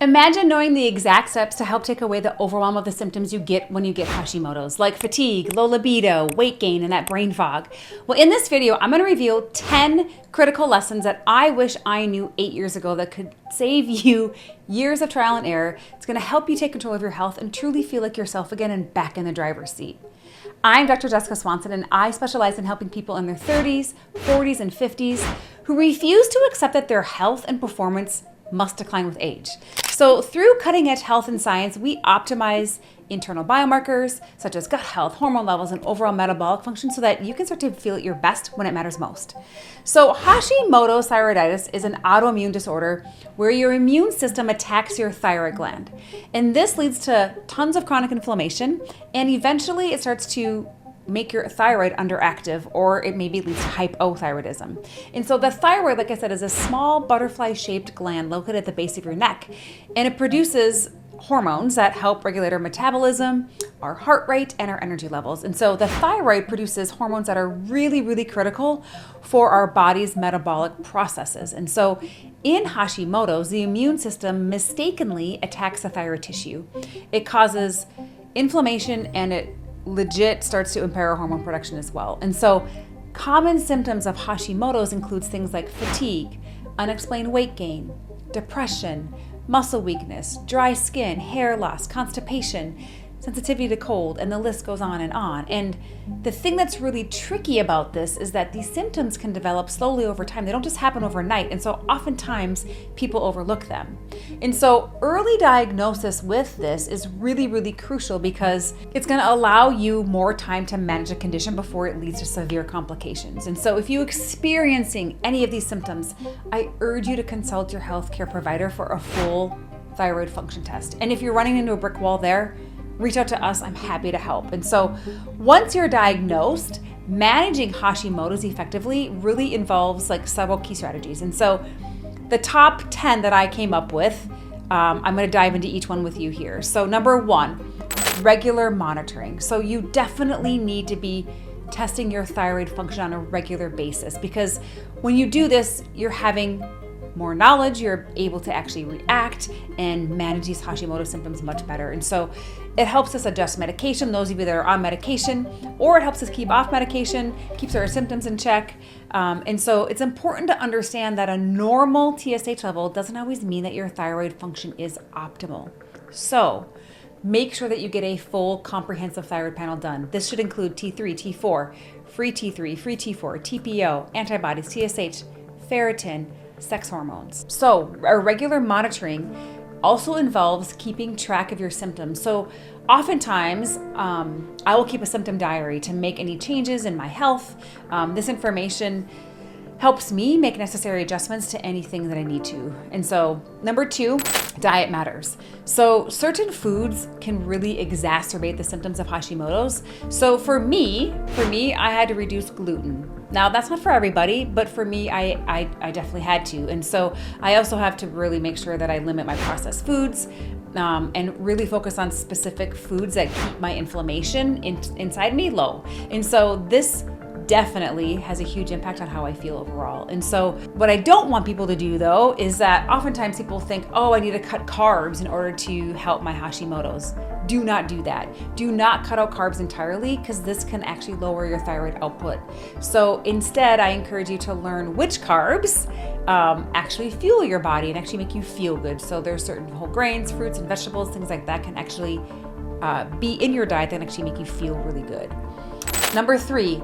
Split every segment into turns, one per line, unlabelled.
Imagine knowing the exact steps to help take away the overwhelm of the symptoms you get when you get Hashimoto's, like fatigue, low libido, weight gain, and that brain fog. Well, in this video, I'm going to reveal 10 critical lessons that I wish I knew 8 years ago that could save you years of trial and error. It's going to help you take control of your health and truly feel like yourself again and back in the driver's seat. I'm Dr. Jessica Swanson, and I specialize in helping people in their 30s, 40s, and 50s who refuse to accept that their health and performance must decline with age. So through cutting-edge health and science, we optimize internal biomarkers such as gut health, hormone levels, and overall metabolic function so that you can start to feel at your best when it matters most. So Hashimoto's thyroiditis is an autoimmune disorder where your immune system attacks your thyroid gland. And this leads to tons of chronic inflammation, and eventually it starts to make your thyroid underactive, or it maybe leads to hypothyroidism. And so the thyroid, like I said, is a small butterfly-shaped gland located at the base of your neck, and it produces hormones that help regulate our metabolism, our heart rate, and our energy levels. And so the thyroid produces hormones that are really, really critical for our body's metabolic processes. And so in Hashimoto's, the immune system mistakenly attacks the thyroid tissue. It causes inflammation, and it legit starts to impair our hormone production as well. And so common symptoms of Hashimoto's includes things like fatigue, unexplained weight gain, depression, muscle weakness, dry skin, hair loss, constipation, sensitivity to cold, and the list goes on. And the thing that's really tricky about this is that these symptoms can develop slowly over time. They don't just happen overnight, and so oftentimes people overlook them. And so early diagnosis with this is really, really crucial because it's going to allow you more time to manage a condition before it leads to severe complications. And so if you're experiencing any of these symptoms, I urge you to consult your healthcare provider for a full thyroid function test. And if you're running into a brick wall there, reach out to us. I'm happy to help. And so once you're diagnosed, managing Hashimoto's effectively really involves like several key strategies. And so the top 10 that I came up with, I'm going to dive into each one with you here. So number 1, regular monitoring. So you definitely need to be testing your thyroid function on a regular basis, because when you do this, you're having more knowledge, you're able to actually react and manage these Hashimoto symptoms much better. And so it helps us adjust medication, those of you that are on medication, or it helps us keep off medication, keeps our symptoms in check. And so it's important to understand that a normal TSH level doesn't always mean that your thyroid function is optimal. So make sure that you get a full comprehensive thyroid panel done. This should include T3, T4, free T3, free T4, TPO, antibodies, TSH, ferritin, sex hormones. So our regular monitoring also involves keeping track of your symptoms. So oftentimes I will keep a symptom diary to make any changes in my health. This information helps me make necessary adjustments to anything that I need to. And so number 2, diet matters. So certain foods can really exacerbate the symptoms of Hashimoto's. So for me, I had to reduce gluten. Now that's not for everybody, but for me, I definitely had to. And so I also have to really make sure that I limit my processed foods and really focus on specific foods that keep my inflammation inside me low. And so this definitely has a huge impact on how I feel overall. And so what I don't want people to do though is that oftentimes people think, oh, I need to cut carbs in order to help my Hashimoto's. Do not do that. Do not cut out carbs entirely, because this can actually lower your thyroid output. So instead, I encourage you to learn which carbs actually fuel your body and actually make you feel good. So there's certain whole grains, fruits, and vegetables, things like that can actually be in your diet that actually make you feel really good. Number 3,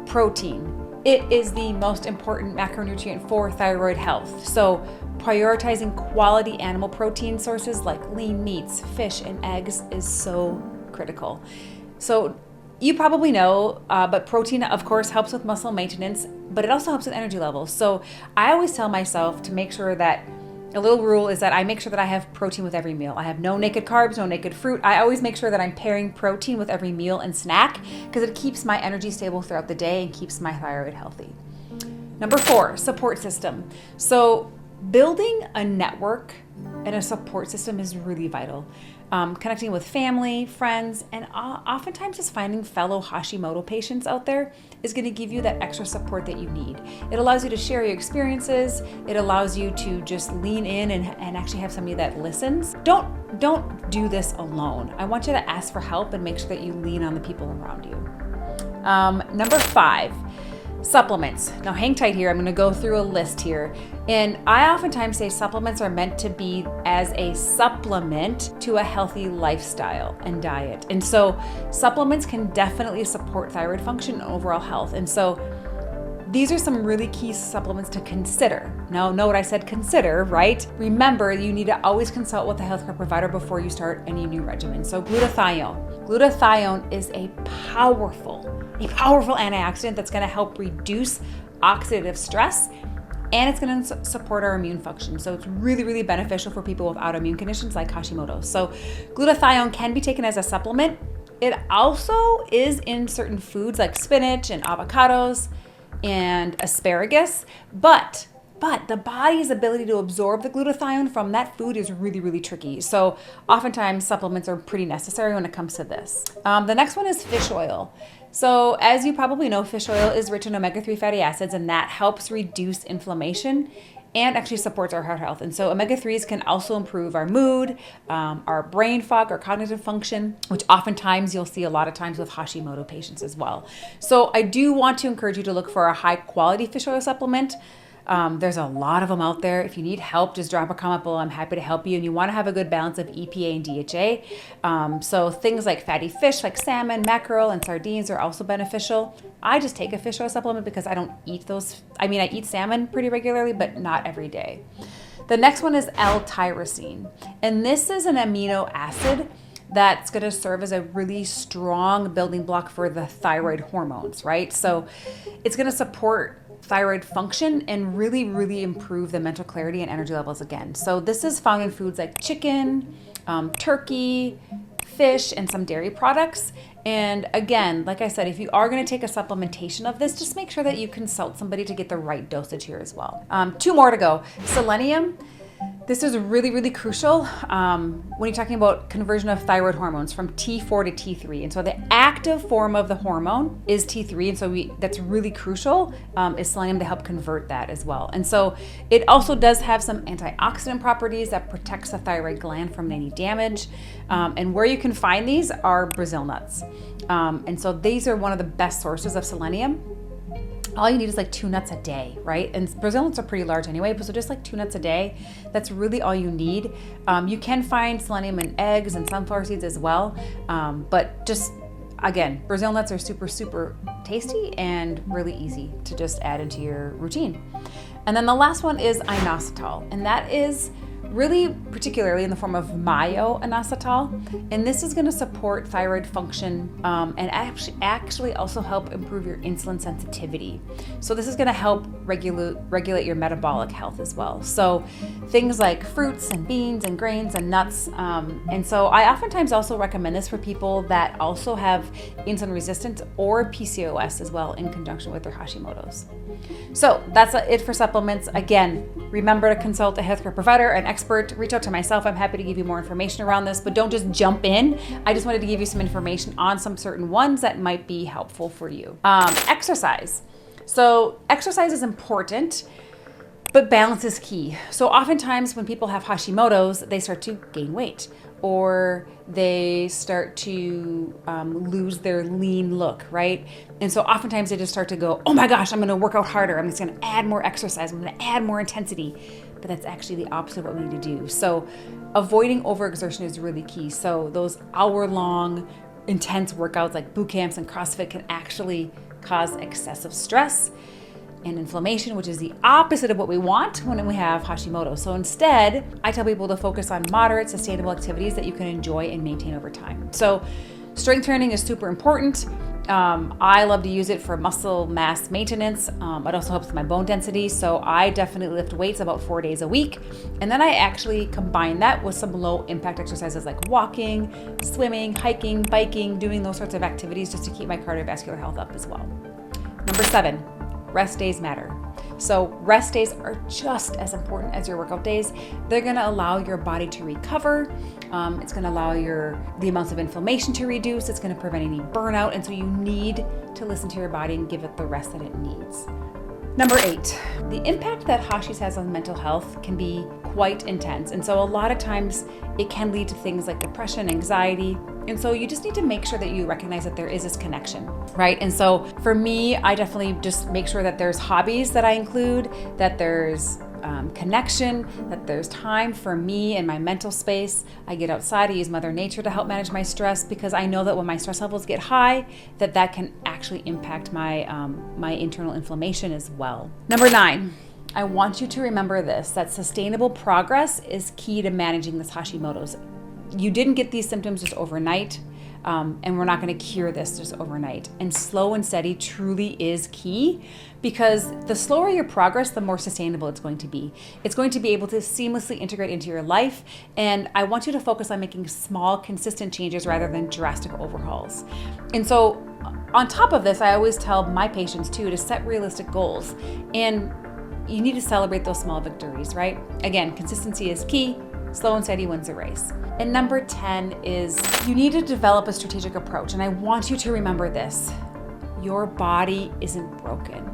protein. It is the most important macronutrient for thyroid health. So prioritizing quality animal protein sources like lean meats, fish, and eggs is so critical. So you probably know, but protein, of course, helps with muscle maintenance, but it also helps with energy levels. So I always tell myself to make sure that a little rule is that I make sure that I have protein with every meal. I have no naked carbs, no naked fruit. I always make sure that I'm pairing protein with every meal and snack because it keeps my energy stable throughout the day and keeps my thyroid healthy. Number 4, support system. So building a network and a support system is really vital. Connecting with family, friends, and oftentimes just finding fellow Hashimoto patients out there is going to give you that extra support that you need. It allows you to share your experiences. It allows you to just lean in and actually have somebody that listens. Don't do this alone. I want you to ask for help and make sure that you lean on the people around you. Number 5. Supplements. Now hang tight here. I'm going to go through a list here. And I oftentimes say supplements are meant to be as a supplement to a healthy lifestyle and diet. And so supplements can definitely support thyroid function and overall health. And so these are some really key supplements to consider. Now, note I said consider, right? Remember, you need to always consult with a healthcare provider before you start any new regimen. So glutathione. Glutathione is a powerful antioxidant that's going to help reduce oxidative stress, and it's going to support our immune function. So it's really, really beneficial for people with autoimmune conditions like Hashimoto. So glutathione can be taken as a supplement. It also is in certain foods like spinach and avocados and asparagus, but the body's ability to absorb the glutathione from that food is really, really tricky. So oftentimes supplements are pretty necessary when it comes to this. The next one is fish oil. So as you probably know, fish oil is rich in omega-3 fatty acids, and that helps reduce inflammation and actually supports our heart health. And so omega-3s can also improve our mood, our brain fog, our cognitive function, which oftentimes you'll see a lot of times with Hashimoto patients as well. So I do want to encourage you to look for a high quality fish oil supplement. There's a lot of them out there. If you need help, just drop a comment below. I'm happy to help you. And you want to have a good balance of EPA and DHA. So things like fatty fish, like salmon, mackerel, and sardines are also beneficial. I just take a fish oil supplement because I don't eat those. I mean, I eat salmon pretty regularly, but not every day. The next one is L-tyrosine. And this is an amino acid that's going to serve as a really strong building block for the thyroid hormones, right? So it's going to support thyroid function and really, really improve the mental clarity and energy levels again. So this is found in foods like chicken, turkey, fish, and some dairy products. And again, like I said, if you are going to take a supplementation of this, just make sure that you consult somebody to get the right dosage here as well. 2 more to go. Selenium. This is really, really crucial when you're talking about conversion of thyroid hormones from T4 to T3. And so the active form of the hormone is T3. And so that's really crucial, is selenium to help convert that as well. And so it also does have some antioxidant properties that protects the thyroid gland from any damage. And where you can find these are Brazil nuts. And so these are one of the best sources of selenium. All you need is like 2 nuts a day, right? And Brazil nuts are pretty large anyway, but so just like 2 nuts a day, that's really all you need. You can find selenium in eggs and sunflower seeds as well. But just, again, Brazil nuts are super, super tasty and really easy to just add into your routine. And then the last one is inositol, and that is really particularly in the form of myo-inositol, and this is going to support thyroid function and actually also help improve your insulin sensitivity. So this is going to help regulate your metabolic health as well. So things like fruits and beans and grains and nuts, and so I oftentimes also recommend this for people that also have insulin resistance or PCOS as well in conjunction with their Hashimoto's. So that's it for supplements. Again, remember to consult a healthcare provider, an expert. Reach out to myself. I'm happy to give you more information around this, but don't just jump in. I just wanted to give you some information on some certain ones that might be helpful for you. Exercise. So exercise is important, but balance is key. So oftentimes when people have Hashimoto's, they start to gain weight, or they start to lose their lean look, right? And so oftentimes they just start to go, oh my gosh, I'm gonna work out harder. I'm just gonna add more exercise. I'm gonna add more intensity. But that's actually the opposite of what we need to do. So avoiding overexertion is really key. So those hour-long intense workouts like boot camps and CrossFit can actually cause excessive stress and inflammation, which is the opposite of what we want when we have Hashimoto. So instead, I tell people to focus on moderate, sustainable activities that you can enjoy and maintain over time. So strength training is super important. I love to use it for muscle mass maintenance. It also helps with my bone density. So I definitely lift weights about 4 days a week. And then I actually combine that with some low impact exercises like walking, swimming, hiking, biking, doing those sorts of activities just to keep my cardiovascular health up as well. Number 7. Rest days matter. So rest days are just as important as your workout days. They're gonna allow your body to recover. It's gonna allow the amounts of inflammation to reduce. It's gonna prevent any burnout. And so you need to listen to your body and give it the rest that it needs. Number 8, the impact that Hashis has on mental health can be quite intense. And so a lot of times it can lead to things like depression, anxiety. And so you just need to make sure that you recognize that there is this connection, right? And so for me, I definitely just make sure that there's hobbies that I include, that there's connection, that there's time for me and my mental space. I get outside, I use Mother Nature to help manage my stress, because I know that when my stress levels get high, that can actually impact my my internal inflammation as well. Number 9, I want you to remember this, that sustainable progress is key to managing this Hashimoto's. You didn't get these symptoms just overnight. And we're not going to cure this just overnight. And slow and steady truly is key, because the slower your progress, the more sustainable it's going to be. It's going to be able to seamlessly integrate into your life. And I want you to focus on making small, consistent changes rather than drastic overhauls. And so on top of this, I always tell my patients too to set realistic goals. And you need to celebrate those small victories, right? Again, consistency is key. Slow and steady wins the race. And number 10 is you need to develop a strategic approach. And I want you to remember this. Your body isn't broken.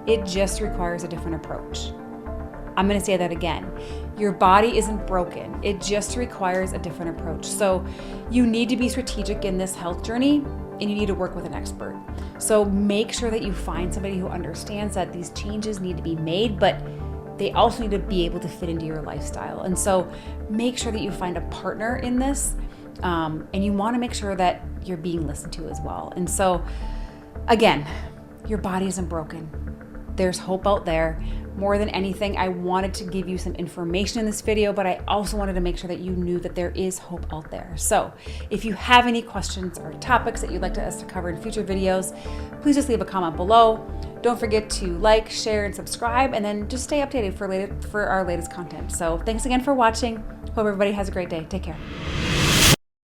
It just requires a different approach. I'm going to say that again. Your body isn't broken. It just requires a different approach. So you need to be strategic in this health journey, and you need to work with an expert. So make sure that you find somebody who understands that these changes need to be made, but they also need to be able to fit into your lifestyle. And so make sure that you find a partner in this, and you want to make sure that you're being listened to as well. And so again, your body isn't broken. There's hope out there. More than anything, I wanted to give you some information in this video, but I also wanted to make sure that you knew that there is hope out there. So if you have any questions or topics that you'd like us to cover in future videos, please just leave a comment below. Don't forget to like, share, and subscribe, and then just stay updated for our latest content. So thanks again for watching. Hope everybody has a great day. Take care.